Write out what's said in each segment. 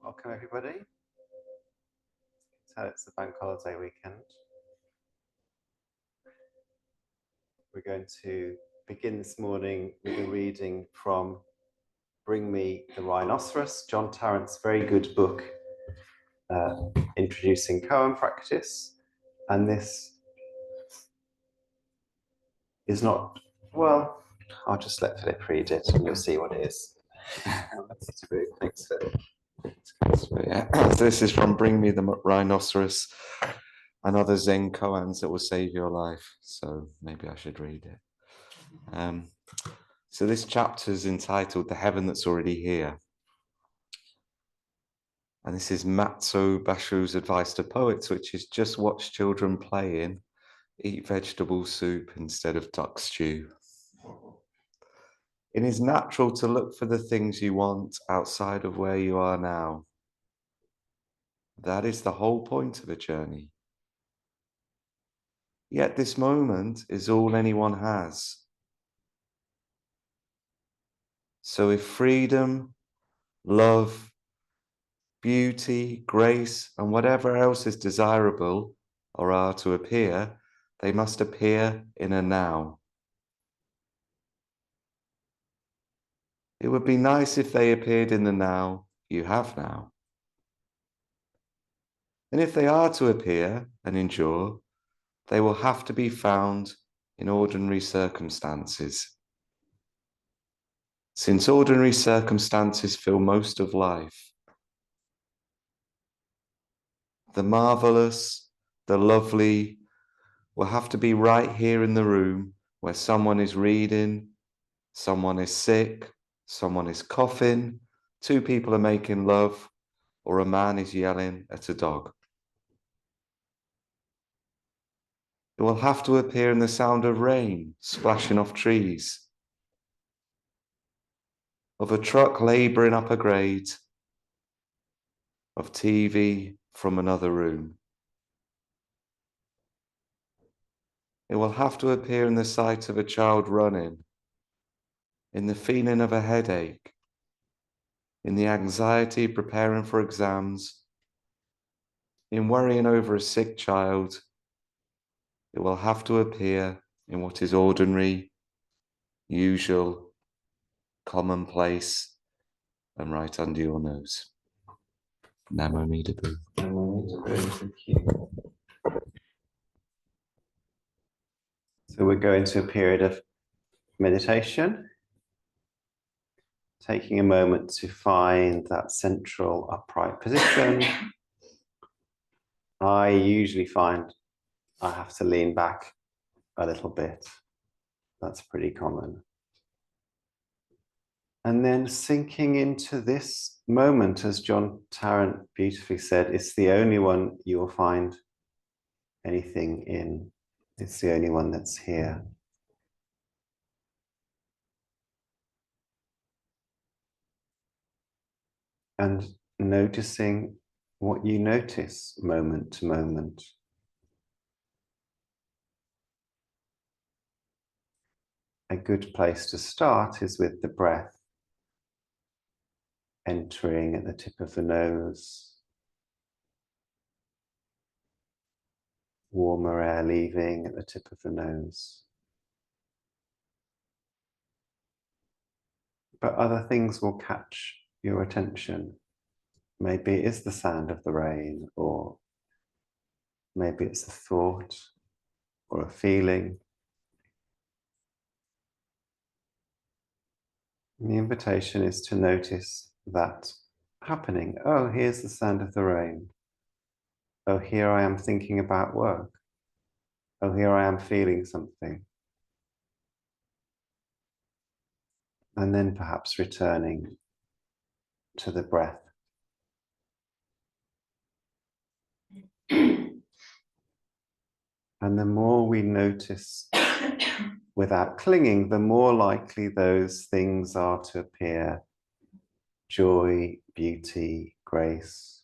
Welcome everybody. So it's the bank holiday weekend. We're going to begin this morning with a reading from Bring Me the Rhinoceros, John Tarrant's very good book introducing koan practice. And this is not, well, I'll just let Philip read it and you'll see what it is. Thanks, Philip. Yeah. So this is from Bring Me the Rhinoceros and other Zen koans that will save your life. So maybe I should read it. So this chapter is entitled The Heaven That's Already Here. And this is Matzo Basho's advice to poets, which is just watch children playing, eat vegetable soup instead of duck stew. It is natural to look for the things you want outside of where you are now. That is the whole point of a journey. Yet this moment is all anyone has. So if freedom, love, beauty, grace, and whatever else is desirable or are to appear, they must appear in a now. It would be nice if they appeared in the now you have now. And if they are to appear and endure, they will have to be found in ordinary circumstances. Since ordinary circumstances fill most of life, the marvelous, the lovely will have to be right here in the room where someone is reading, someone is sick, someone is coughing, two people are making love, or a man is yelling at a dog. It will have to appear in the sound of rain splashing off trees, of a truck labouring up a grade, of TV from another room. It will have to appear in the sight of a child running, in the feeling of a headache, in the anxiety preparing for exams, in worrying over a sick child. It will have to appear in what is ordinary, usual, commonplace, and right under your nose. Namo Amida Boo. Thank you. So we're going to a period of meditation, taking a moment to find that central upright position. I usually find I have to lean back a little bit. That's pretty common. And then sinking into this moment, as John Tarrant beautifully said, it's the only one you will find anything in. It's the only one that's here. And noticing what you notice moment to moment. A good place to start is with the breath entering at the tip of the nose, warmer air leaving at the tip of the nose. But other things will catch your attention. Maybe it is the sound of the rain, or maybe it's a thought or a feeling. And the invitation is to notice that happening. Oh, here's the sound of the rain. Oh, here I am thinking about work. Oh, here I am feeling something. And then perhaps returning to the breath. And the more we notice without clinging, the more likely those things are to appear. Joy, beauty, grace.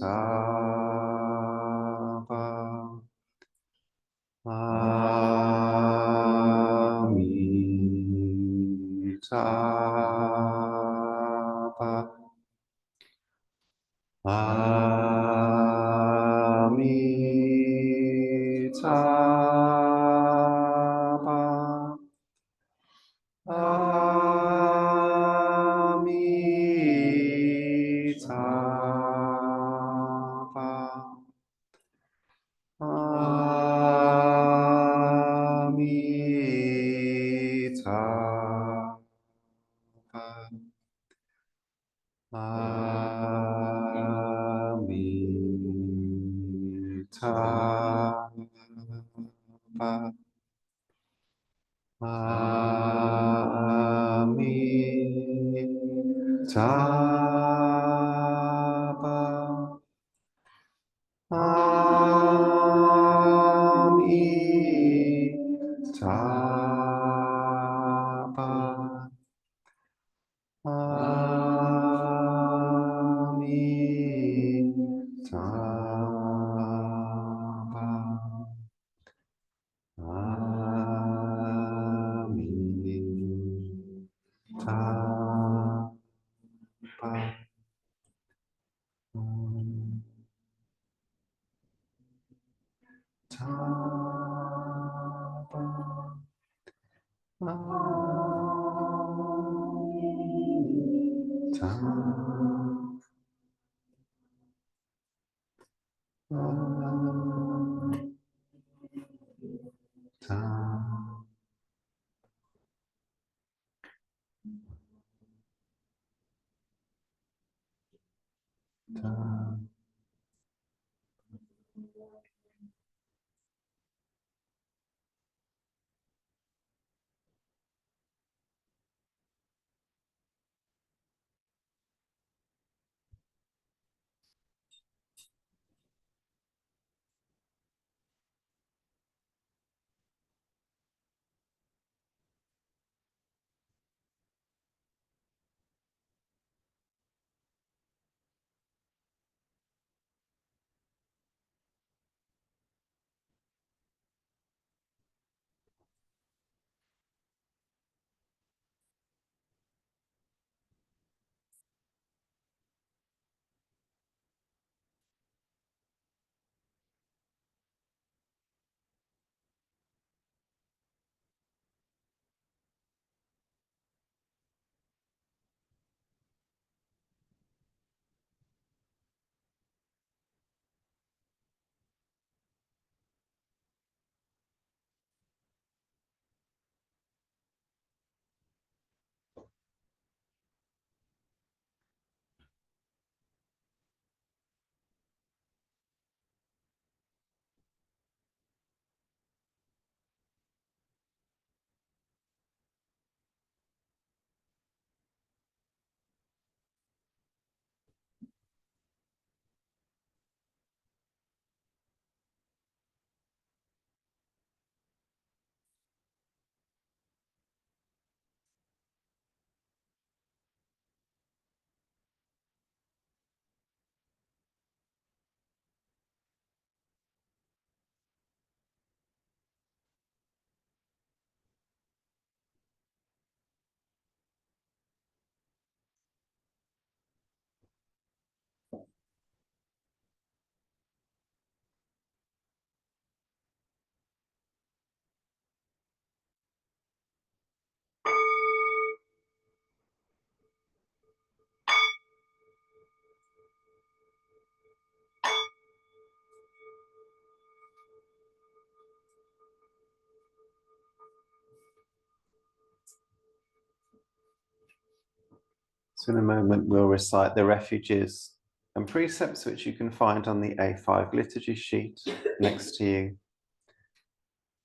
Amitabha. Amitabha. Amitabha. Amitabha. Amitabha. Amitabha. Amitabha. Amitabha. Amitabha. So in a moment, we'll recite the refuges and precepts which you can find on the A5 liturgy sheet next to you.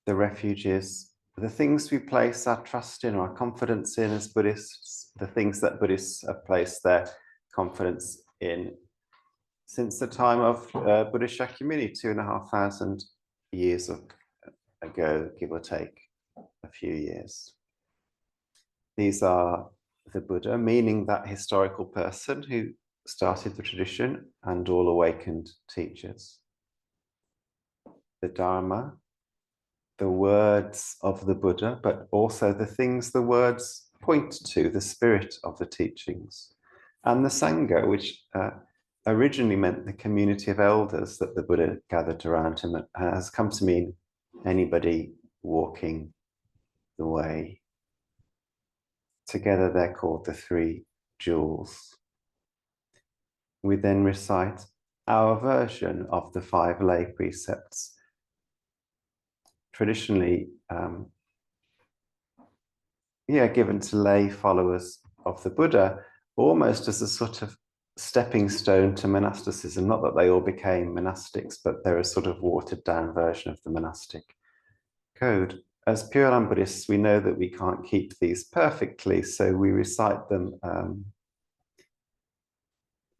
The refuges, the things we place our trust in, our confidence in as Buddhists, the things that Buddhists have placed their confidence in since the time of Buddhist Shakyamuni, 2,500 years ago, give or take a few years. These are the Buddha, meaning that historical person who started the tradition and all awakened teachers. The Dharma, the words of the Buddha, but also the things the words point to, the spirit of the teachings. And the Sangha, which originally meant the community of elders that the Buddha gathered around him, has come to mean anybody walking the way. Together they're called the three jewels. We then recite our version of the 5 lay precepts. Traditionally, given to lay followers of the Buddha, almost as a sort of stepping stone to monasticism. Not that they all became monastics, but they're a sort of watered down version of the monastic code. As Pure Land Buddhists, we know that we can't keep these perfectly, so we recite them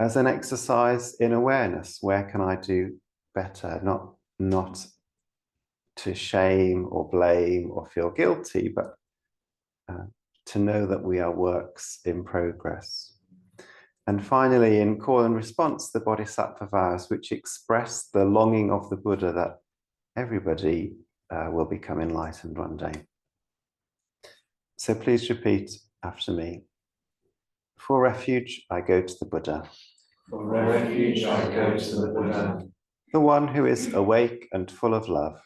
as an exercise in awareness. Where can I do better? Not to shame or blame or feel guilty, but to know that we are works in progress. And finally, in call and response, the Bodhisattva vows, which express the longing of the Buddha that everybody will become enlightened one day. So please repeat after me. For refuge, I go to the Buddha. For refuge, I go to the Buddha. The one who is awake and full of love.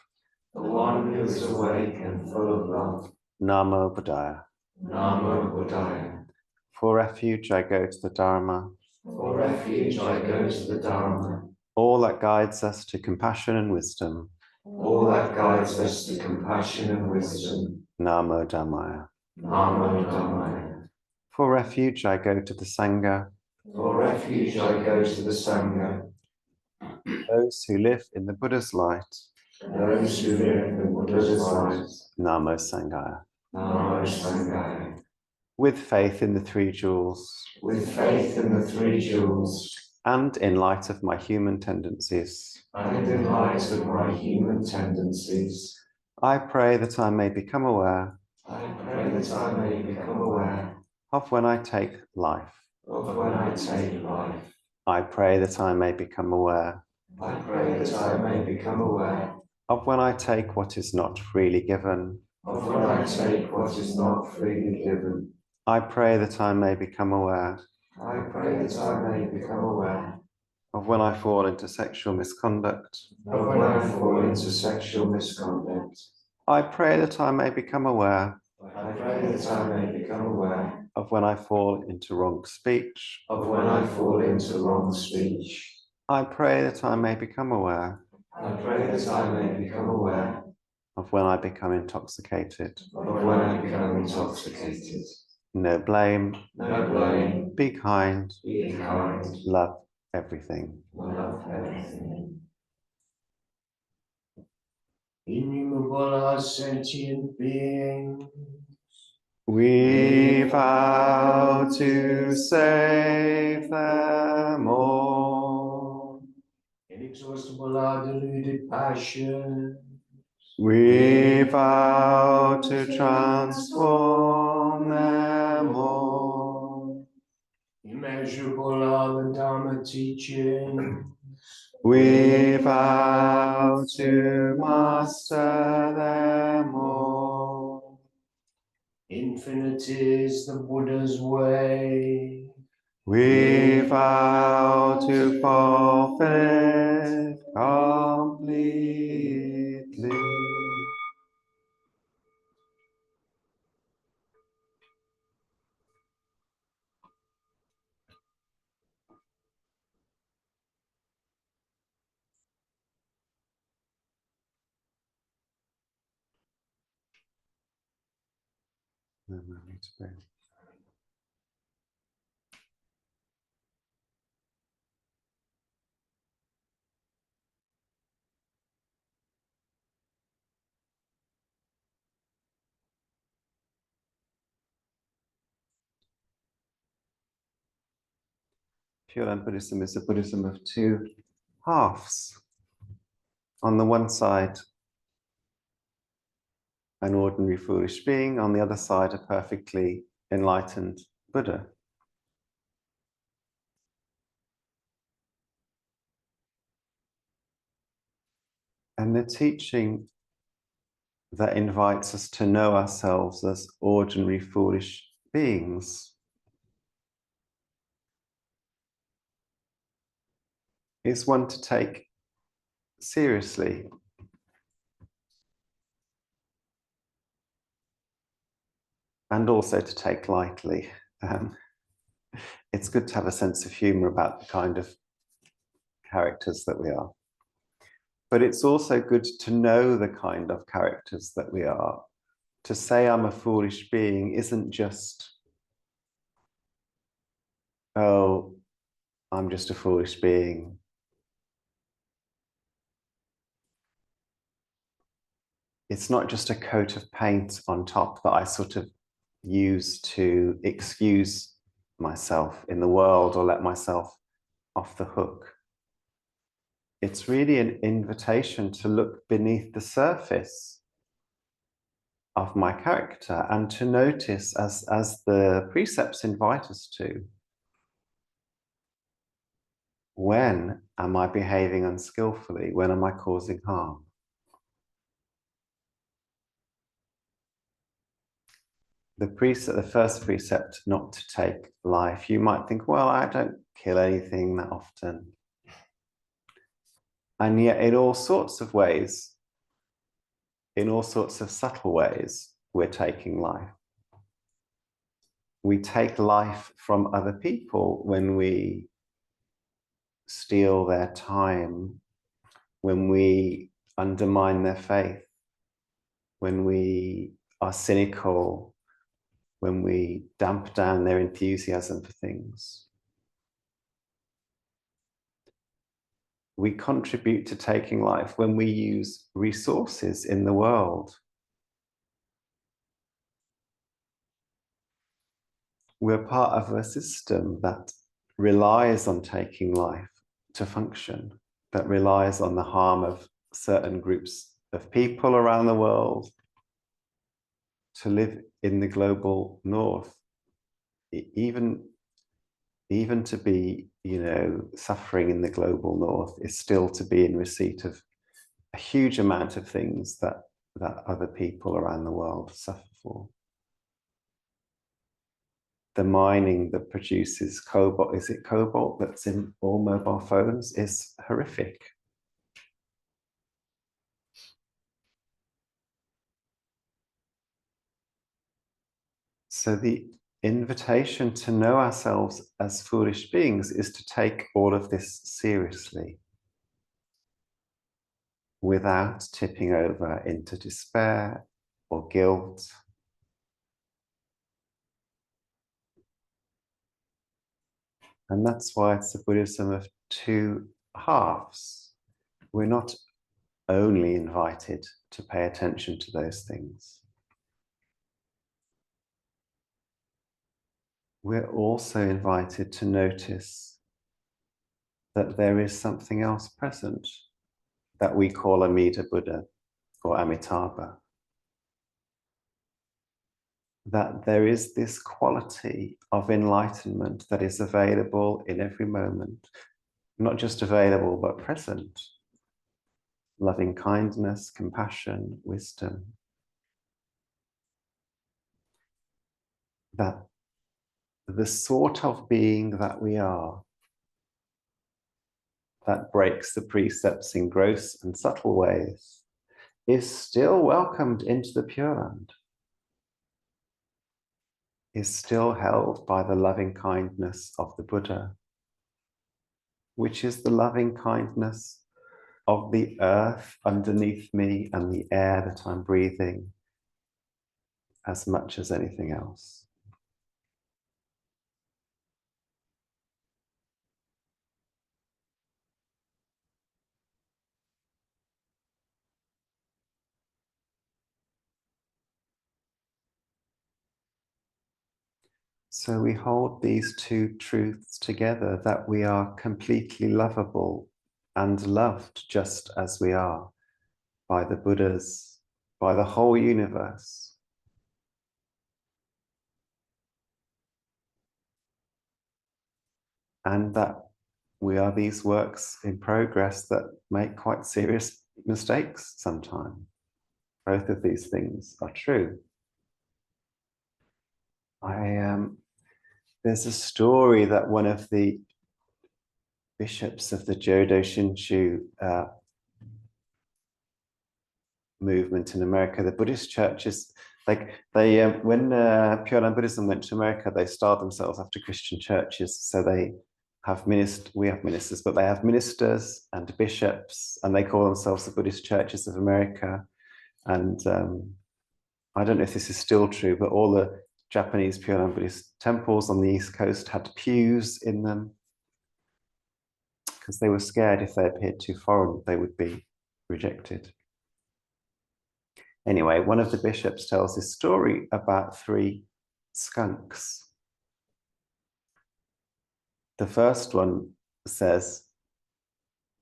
The one who is awake and full of love. Namo Buddhaya. Namo Buddhaya. For refuge, I go to the Dharma. For refuge, I go to the Dharma. All that guides us to compassion and wisdom. All that guides us to compassion and wisdom. Namo Dhammaya. Namo Dhammaya. For refuge, I go to the Sangha. For refuge, I go to the Sangha. Those who live in the Buddha's light. Those who live in the Buddha's light. Namo Sanghaya. Namo Sanghaya. With faith in the three jewels. With faith in the three jewels. And in light of my human tendencies. And in light of my human tendencies. I pray that I may become aware. I pray that I may become aware. Of when I take life. Of when I take life. I pray that I may become aware. I pray that I may become aware. Of when I take what is not freely given. Of when I take what is not freely given. I pray that I may become aware. I pray that I may become aware. Of when I fall into sexual misconduct. Of when I fall into sexual misconduct. I pray that I may become aware. I pray that I may become aware. Of when I fall into wrong speech. Of when I fall into wrong speech. I pray that I may become aware. I pray that I may become aware. Of when I become intoxicated. Of when I become intoxicated. No blame. No blame. Be kind. Be kind. Love everything. Love everything. Innumerable sentient beings. We vow to save them all. Inexhaustible are deluded passions. We vow to transform them all. Immeasurable are the Dharma teachings. We vow to master them all. Infinite is the Buddha's way. We vow to fulfill it completely. No, no need to be. Pure Land Buddhism is a Buddhism of two halves. On the one side, an ordinary foolish being, on the other side, a perfectly enlightened Buddha. And the teaching that invites us to know ourselves as ordinary foolish beings is one to take seriously. And also to take lightly. It's good to have a sense of humor about the kind of characters that we are. But it's also good to know the kind of characters that we are. To say I'm a foolish being isn't just, oh, I'm just a foolish being. It's not just a coat of paint on top that I sort of use to excuse myself in the world or let myself off the hook. It's really an invitation to look beneath the surface of my character and to notice, as the precepts invite us to, when am I behaving unskillfully? When am I causing harm? The first precept, not to take life, you might think, well, I don't kill anything that often. And yet in all sorts of ways, in all sorts of subtle ways, we're taking life. We take life from other people when we steal their time, when we undermine their faith, when we are cynical, when we damp down their enthusiasm for things. We contribute to taking life when we use resources in the world. We're part of a system that relies on taking life to function, that relies on the harm of certain groups of people around the world to live in the global north. Even to be, suffering in the global north is still to be in receipt of a huge amount of things that other people around the world suffer for. The mining that produces cobalt, is it cobalt that's in all mobile phones, is horrific. So the invitation to know ourselves as foolish beings is to take all of this seriously without tipping over into despair or guilt. And that's why it's a Buddhism of two halves. We're not only invited to pay attention to those things. We're also invited to notice that there is something else present that we call Amida Buddha or Amitabha. That there is this quality of enlightenment that is available in every moment, not just available, but present. Loving kindness, compassion, wisdom. That the sort of being that we are, that breaks the precepts in gross and subtle ways, is still welcomed into the Pure Land, is still held by the loving kindness of the Buddha, which is the loving kindness of the earth underneath me and the air that I'm breathing as much as anything else. So we hold these two truths together, that we are completely lovable and loved just as we are by the Buddhas, by the whole universe. And that we are these works in progress that make quite serious mistakes sometimes. Both of these things are true. There's a story that one of the bishops of the Jodo Shinshu movement in America, the Buddhist churches, like they, when Pure Land Buddhism went to America, they styled themselves after Christian churches. So they have we have ministers, but they have ministers and bishops, and they call themselves the Buddhist Churches of America. And I don't know if this is still true, but all the Japanese Pure Land Buddhist temples on the East Coast had pews in them because they were scared if they appeared too foreign, they would be rejected. Anyway, one of the bishops tells this story about 3 skunks. The first one says,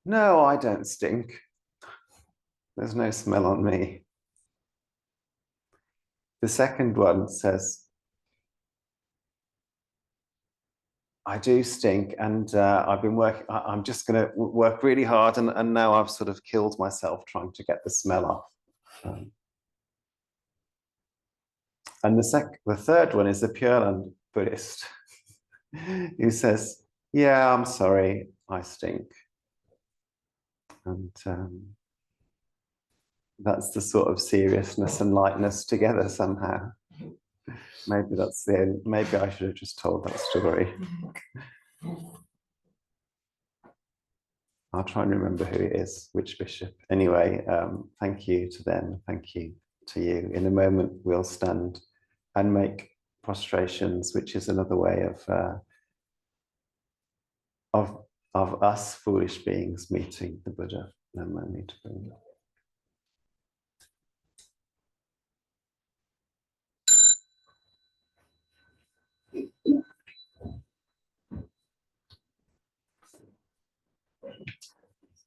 "No, I don't stink. There's no smell on me." The second one says, "I do stink, and I've been working, I'm just going to work really hard, and now I've sort of killed myself trying to get the smell off." And the third one is the Pure Land Buddhist who says, "Yeah, I'm sorry, I stink." And that's the sort of seriousness and lightness together somehow. Maybe that's the end. Maybe I should have just told that story. I'll try and remember who it is, which bishop. Anyway, thank you to them. Thank you to you. In a moment, we'll stand and make prostrations, which is another way of us foolish beings meeting the Buddha. No need to bring that.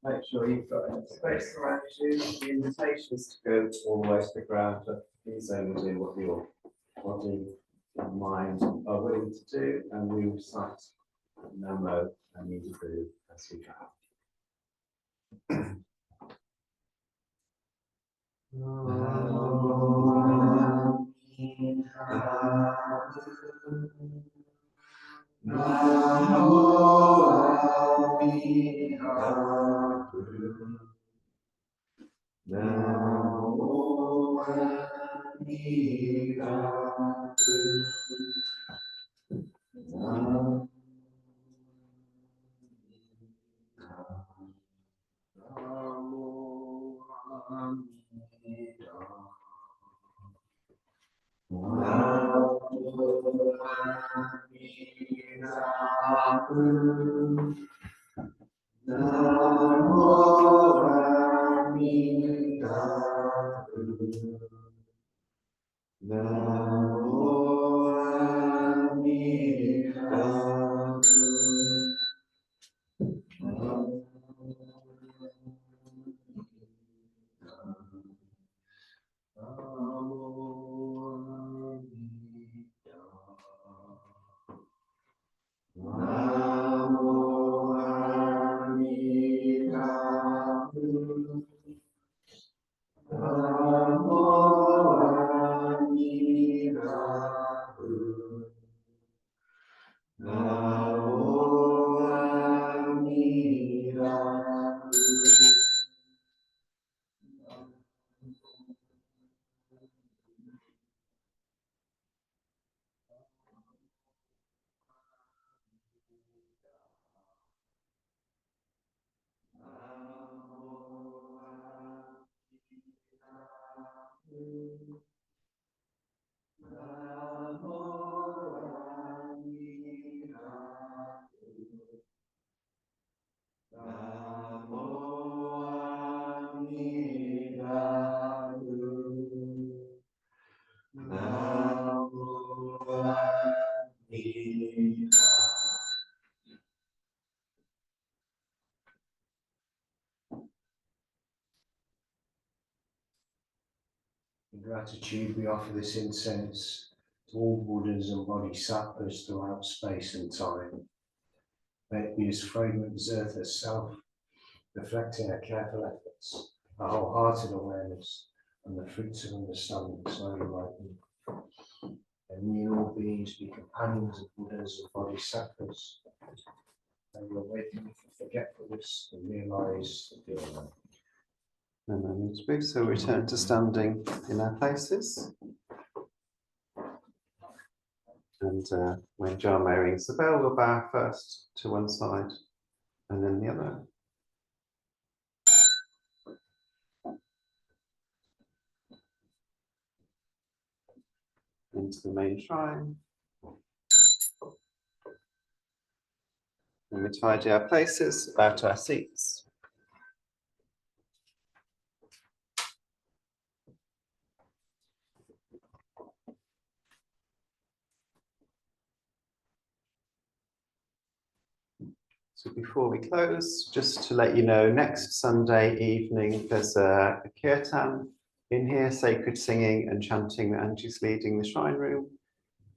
Make sure you've got enough space around you. The invitation is to go all the way to the ground, but please only do what your body and mind are willing to do, and we recite Namo Amida as we go. In gratitude, we offer this incense to all Buddhas and Bodhisattvas throughout space and time. May it be as fragrant as earth herself, reflecting our careful efforts a wholehearted awareness, and the fruits of understanding slowly ripen. And we all beings be companions of Buddhas and Bodhisattvas. And we're waiting for forgetfulness to realize the honor. No moment to move, so return to standing in our places. And when John May rings the bell, we'll bow first to one side and then the other. Into the main shrine. And we tidy our places, bow to our seats. So before we close, just to let you know, next Sunday evening, there's a kirtan in here, sacred singing and chanting that Angie's leading the shrine room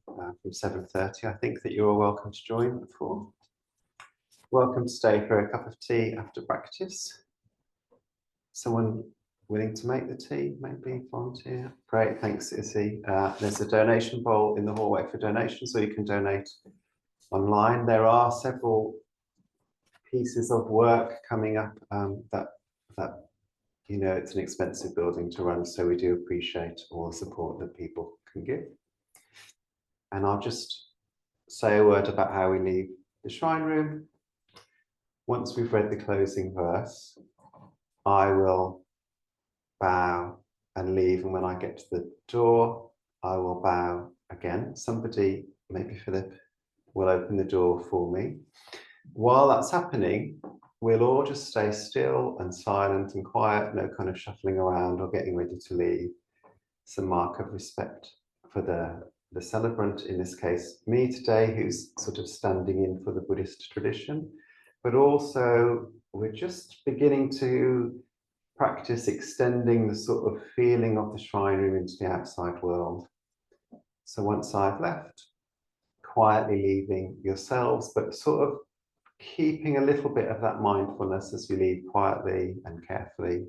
from 7:30. I think that you're all welcome to join before. Welcome to stay for a cup of tea after practice. Someone willing to make the tea, maybe volunteer? Great, thanks, Izzy. There's a donation bowl in the hallway for donations, so you can donate online. There are several pieces of work coming up that you know, it's an expensive building to run, so we do appreciate all the support that people can give. And I'll just say a word about how we leave the shrine room. Once we've read the closing verse, I will bow and leave, and when I get to the door, I will bow again. Somebody, maybe Philip, will open the door for me. While that's happening, we'll all just stay still and silent and quiet, no kind of shuffling around or getting ready to leave. It's a mark of respect for the celebrant, in this case, me today, who's sort of standing in for the Buddhist tradition, but also we're just beginning to practice extending the sort of feeling of the shrine room into the outside world. So once I've left, quietly leaving yourselves, but sort of keeping a little bit of that mindfulness as you leave quietly and carefully,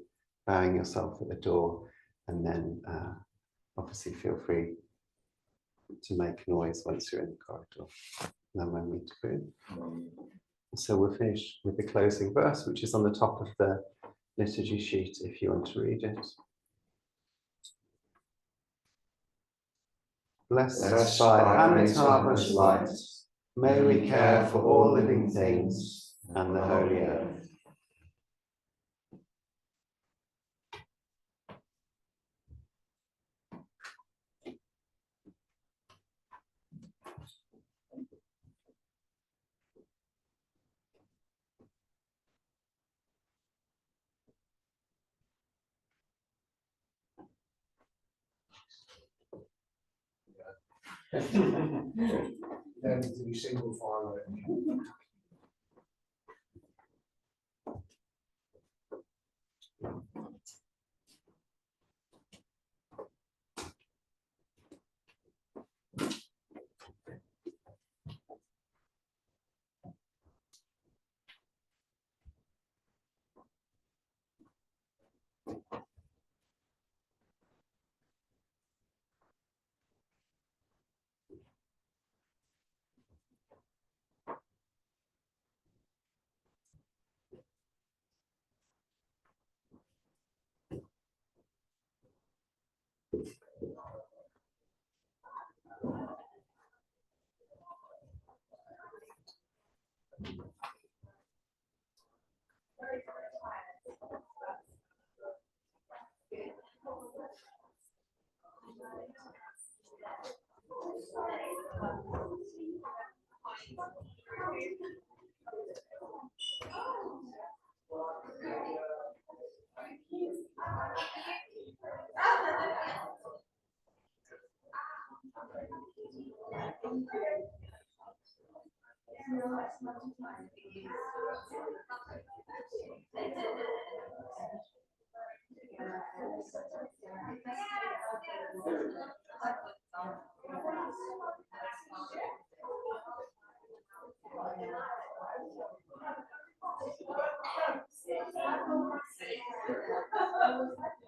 bowing yourself at the door, and then obviously feel free to make noise once you're in the corridor. And when we do. So we'll finish with the closing verse, which is on the top of the liturgy sheet if you want to read it. Blessed by Amitabha's light, may we care for all living things and the holy earth. Then to be single file. was that?